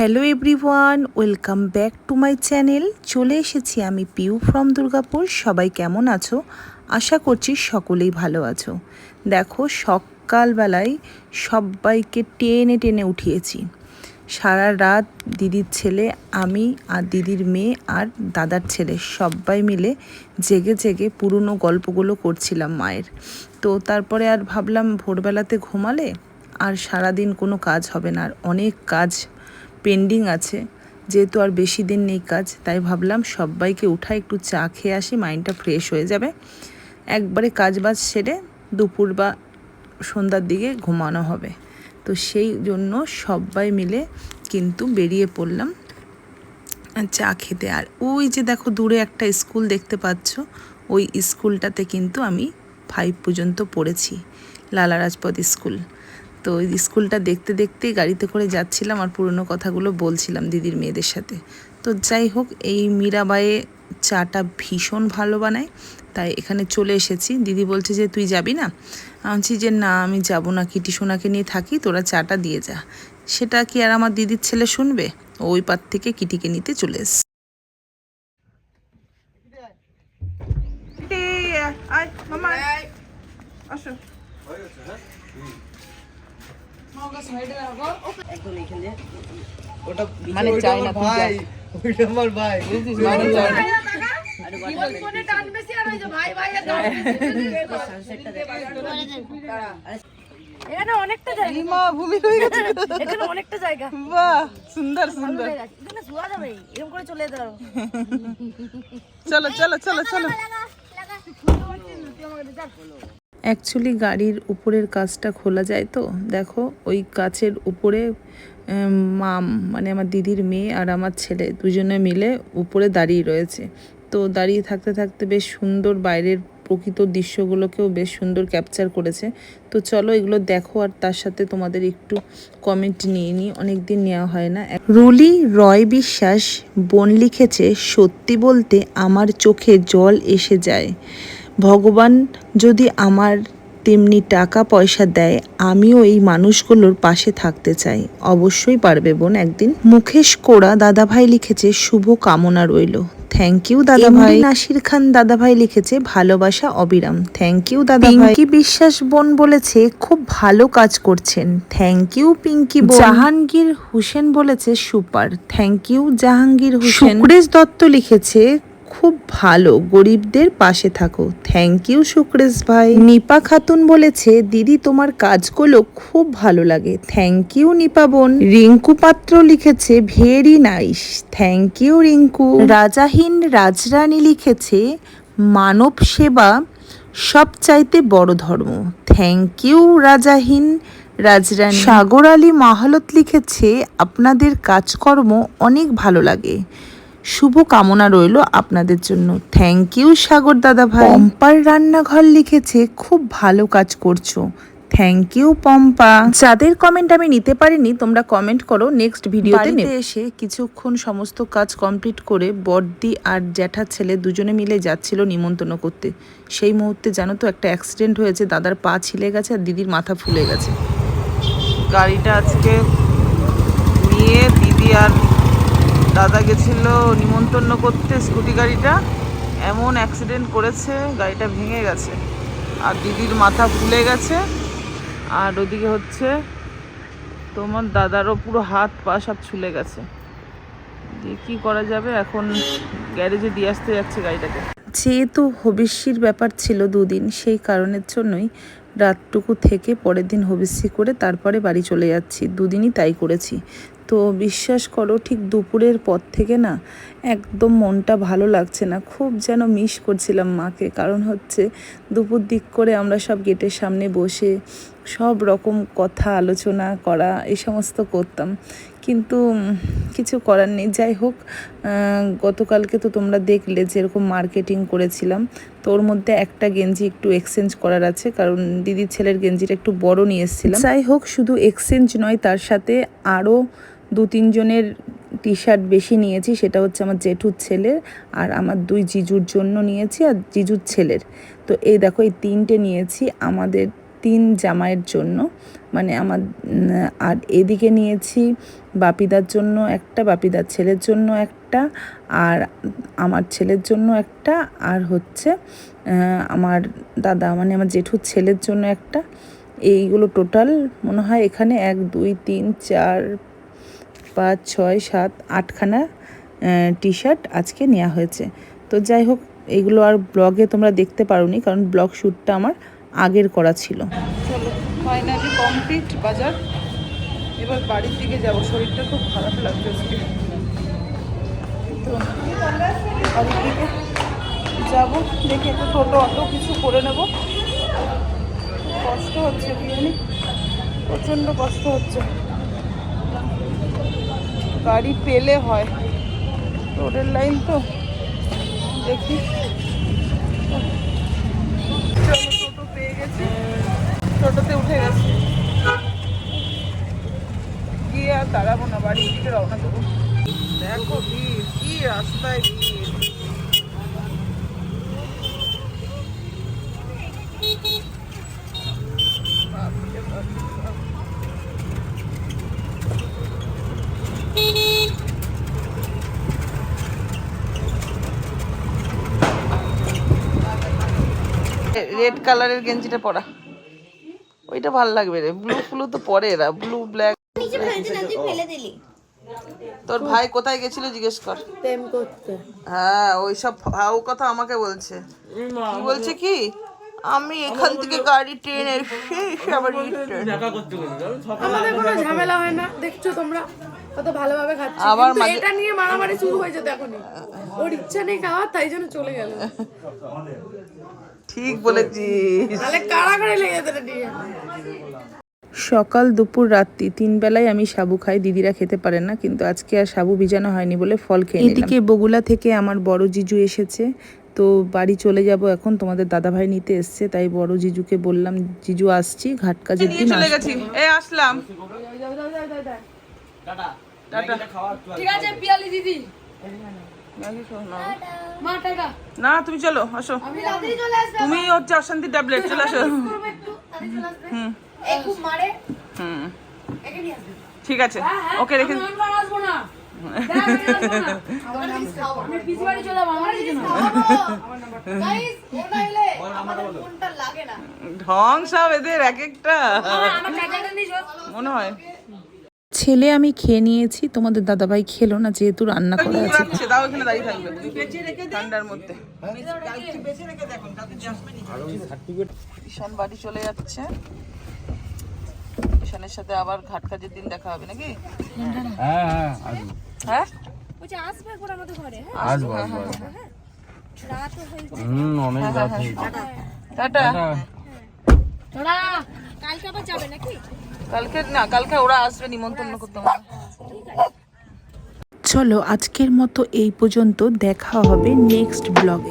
Hello everyone, welcome back to my channel. চলে এসেছি আমি পিউ ফ্রম দুর্গাপুর। সবাই কেমন আছো? আশা করছি সকলেই ভালো আছো। দেখো, সকালবেলায় সবাইকে টেনে টেনে উঠিয়েছি। সারা রাত দিদির ছেলে, আমি আর দিদির মেয়ে আর দাদার ছেলে সবাই মিলে জেগে জেগে পুরনো গল্পগুলো করছিলাম মায়ের। তো তারপরে আর ভাবলাম ভোরবেলাতে ঘুমালে আর সারাদিন কোনো কাজ হবে না, আর অনেক কাজ পেন্ডিং আছে। যেহেতু আর বেশি দিন নেই কাজ, তাই ভাবলাম সবাইকে উঠাই, একটু চা খেয়ে আসি, মাইন্ডটা ফ্রেশ হয়ে যাবে। একবারে কাজ বাজ সেরে দুপুর বা সন্ধ্যার দিকে ঘুমানো হবে। তো সেই জন্য সবাই মিলে কিন্তু বেরিয়ে পড়লাম চা খেতে। আর ওই যে দেখো দূরে একটা স্কুল দেখতে পাচ্ছ, ওই স্কুলটাতে কিন্তু আমি 5 পর্যন্ত পড়েছি, লালা রাজপথ স্কুল। তো ওই স্কুলটা দেখতে দেখতেই গাড়িতে করে যাচ্ছিলাম আর পুরনো কথাগুলো বলছিলাম দিদির মেয়েদের সাথে। তো যাই হোক, এই মীরাবাইয়ে চাটা ভীষণ ভালো বানায়, তাই এখানে চলে এসেছি। দিদি বলছে যে তুই যাবি না? আমি বলছি যে না, আমি যাব না, কিটি সোনাকে নিয়ে থাকি, তোরা চাটা দিয়ে যা। সেটা কি আর আমার দিদির ছেলে শুনবে? ওই পার থেকে কিটিকে নিতে চলে এসছে। মানে চাই না ভাই, ওইটা আমার ভাই, মানে চাই না। এখানে অনেকটা জায়গা, মা ভূমি হয়ে গেছে। এখানে অনেকটা জায়গা, বাহ, সুন্দর সুন্দর। এখানে শোয়া যাবে, এরকম করে চলে যেতে পারো। চলো চলো চলো চলো। অ্যাকচুয়ালি গাড়ির উপরের কাঁচটা খোলা যায়, তো দেখো ওই কাচের উপরে মাম মানে আমার দিদির মেয়ে আর আমার ছেলে দুজনে মিলে উপরে দাঁড়িয়ে রয়েছে। তো দাঁড়িয়ে থাকতে থাকতে বেশ সুন্দর বাইরের প্রকৃত দৃশ্যগুলোকেও বেশ সুন্দর ক্যাপচার করেছে। তো চলো এগুলো দেখো, আর তার সাথে তোমাদের একটু কমেন্ট নিয়ে নিই, অনেকদিন নেওয়া হয় না। রুলি রয় বিশ্বাস বোন লিখেছে, সত্যি বলতে আমার চোখে জল এসে যায়। ভগবান যদি আমার তেমনি টাকা পয়সা দেয়, আমিও এই মানুষগুলোর পাশে থাকতে চাই। অবশ্যই পারবে বোন একদিন। মুকেশ কোড়া দাদাভাই লিখেছে, শুভ কামনা রইল। থ্যাংক ইউ দাদাভাই। নাসির খান দাদাভাই লিখেছে, ভালোবাসা অবিরাম। থ্যাংক ইউ দাদাভাই। পিঙ্কি বিশ্বাস বোন বলেছে, খুব ভালো কাজ করছেন। থ্যাংক ইউ পিঙ্কি বোন। জাহাঙ্গীর হোসেন বলেছে, super. Thank you Jahangir Hossain. Sukresh Dutta লিখেছে, খুব ভালো, গরিবদের পাশে থাকো। থ্যাংক ইউ সুক্রেশ ভাই। নিপা খাতুন বলেছে, দিদি তোমার কাজগুলো খুব ভালো লাগে। থ্যাংক ইউ নিপা বোন। রিঙ্কু পাত্র লিখেছে, very nice. Thank you Rinku. Rajahin Rajrani লিখেছে, মানব সেবা সবচাইতে বড় ধর্ম। Thank you Rajahin Rajrani. সাগর আলী মাহালত লিখেছে, আপনাদের কাজকর্ম অনেক ভালো লাগে, শুভ কামনা রইল আপনাদের জন্য। থ্যাংক ইউ সাগর দাদা ভাই। পম্পার রান্নাঘর লিখেছে, খুব ভালো কাজ করছো। Thank you Pompa. যাদের কমেন্ট আমি নিতে পারিনি, তোমরা কমেন্ট করো, নেক্সট ভিডিওতে নেব। এসে কিছুক্ষণ সমস্ত কাজ কমপ্লিট করে বড়দি আর জ্যাঠার ছেলে দুজনে মিলে যাচ্ছিল নিমন্ত্রণ করতে। সেই মুহূর্তে জানো তো একটা অ্যাক্সিডেন্ট হয়েছে, দাদার পা ছিলে গেছে আর দিদির মাথা ফুলে গেছে। গাড়িটা আজকে নিয়ে দিদি আর দাদা গেছিল নিমন্ত্রণ করতে, স্কুটি গাড়িটা এমন অ্যাক্সিডেন্ট করেছে, গাড়িটা ভেঙে গেছে আর দিদির মাথা ফুলে গেছে। আর ওদিকে হচ্ছে তোমার দাদারও পুরো হাত পা সব ছুলে গেছে। দিয়ে কী করা যাবে, এখন গ্যারেজে দিয়ে আসতে যাচ্ছে গাড়িটাকে। যেহেতু হবিষ্যির ব্যাপার ছিল দুদিন, সেই কারণের জন্যই রাতটুকু থেকে পরের দিন হবিষ্যি করে তারপরে বাড়ি চলে যাচ্ছি। দুদিনই তাই করেছি। তো বিশ্বাস করো, ঠিক দুপুরের পর থেকে না একদম মনটা ভালো লাগছে না, খুব যেন মিস করছিলাম মাকে। কারণ হচ্ছে দুপুর দিক করে আমরা সব গেটের সামনে বসে সব রকম কথা আলোচনা করা এই সমস্ত করতাম, কিন্তু কিছু করার নেই। যাই হোক, গতকালকে তো তোমরা দেখলে যেরকম মার্কেটিং করেছিলাম, তো ওর মধ্যে একটা গেঞ্জি একটু এক্সচেঞ্জ করার আছে, কারণ দিদির ছেলের গেঞ্জিটা একটু বড় নিয়ে এসেছিলাম। যাই হোক, শুধু এক্সচেঞ্জ নয়, তার সাথে আরও 2-3 জনের টি শার্ট বেশি নিয়েছি। সেটা হচ্ছে আমার জেঠুর ছেলের আর আমার 2 জিজুর জন্য নিয়েছি, আর জিজুর ছেলের। তো এই দেখো, এই 3টে নিয়েছি। আমাদের 3 জামাইয়ের জন্য, মানে আমার আর এদিকে নিয়েছি বাপিদার জন্য একটা, বাপিদার ছেলের জন্য একটা, আর আমার ছেলের জন্য একটা, আর হচ্ছে আমার দাদা মানে আমার জেঠুর ছেলের জন্য একটা। এইগুলো টোটাল মনে হয় এখানে 1 2 3 4 5 6 7 8খানা টি শার্ট আজকে নেওয়া হয়েছে। তো যাই হোক, এইগুলো আর ব্লগে তোমরা দেখতে পারোনি, কারণ ব্লগ শ্যুটটা আমার আগের করা ছিল। চলো, ফাইনালি কমপ্লিট বাজার। এবার বাড়ির দিকে যাব, শরীরটা খুব খারাপ লাগতেছে। তো বাড়ির দিকে যাব, দেখি একটু টোটো অটো কিছু করে নেব। কষ্ট হচ্ছে বিরিয়ানি, প্রচণ্ড কষ্ট হচ্ছে। গাড়ি পেলে হয়, রোডের লাইন তো, দেখি। চলো, টোটো পেয়ে গেছি, টোটোতে উঠে গেছি। গিয়ে আর দাঁড়াবো না, বাড়ির দিকে রওনা দেবো। দেখো ভিড়, কি রাস্তায় ভিড়। বাপরে বাপ। রেড কালারের গেঞ্জিটা পরা, ওইটা ভালো লাগবে রে। ব্লু ফ্লু তো পরে এরা, ব্লু ব্ল্যাক। তোর ভাই কোথায় গেছিল জিজ্ঞেস কর। প্রেম করতে। হ্যাঁ, ওইসব ভাও কথা আমাকে বলছে। কি বলছে কি, আমি এখান থেকে গাড়ি ট্রেনে এসে আবার আমাদের কোনো ঝামেলা হয় না, দেখছো তোমরা কত ভালোভাবে খাচ্ছি। আবার কিন্তু এটা নিয়ে মারামারি শুরু হয়ে যেত এখনই। ওর ইচ্ছা নেই খাওয়া, তাই জন্য চলে গেল। ঠিক বলেছিস। তাহলে কারাগারে লেগে যেত এটা নিয়ে। সকাল দুপুর রাত্রি 3 বেলায় আমি সাবু খাই, দিদিরা খেতে পারেন না, কিন্তু আজকে আর সাবু ভিজানো হয়নি বলে ফল খেয়ে নিলাম। এদিকে বগুলা থেকে আমার বড় জিজু এসেছে, তো বাড়ি চলে যাব এখন। তোমাদের দাদাভাই নিতে এসছে, তাই বড় জিজুকে বললাম জিজু আসছি, ঘাট কাজের দিন চলে গেছি। এই আসলাম, টাটা। ঠিক আছে পিয়ালি দিদি, মা টাটা। না তুমি চলো, আসো। আমি রাতেই চলে আসব। তুমি হচ্ছে অশান্তি ট্যাবলেট, চলে আসো। হুম এই খুব মারে। হুম, একে নিয়ে আসবে। ঠিক আছে, ওকে রেখে। আমি আর আসবো না। আমি পিসি বাড়ি চলে যাব, আমার কিছু না। গাইস, ওটা এলে আমাদের ফোনটা লাগে না। ঢং সব এদের এক একটা, আমার চার্জারটা নিস মনে হয়। ছেলে আমি খেয়ে নিয়েছি, তোমাদের দাদাভাই খেলো না, যেহেতু রান্না করা আছে। দাও, এখানে দাঁড়িয়ে থাকবে ঠান্ডার মধ্যে। ঈশান বাড়ি চলে যাচ্ছে, ঈশানের সাথে আবার ঘাট কাজের দিন দেখা হবে নাকি? হ্যাঁ, ওই যে আসবে একবার আমাদের ঘরে। আসবো। রাত হয়ে অনেক রাত হয়ে টাটা। তোরা কালকে আবার যাবে নাকি? কালকে না, কালকে ওরা আসবে নিমন্ত্রণ করতে হবে। চলো, আজকের মতো এই পর্যন্ত, দেখা হবে নেক্সট ব্লগে।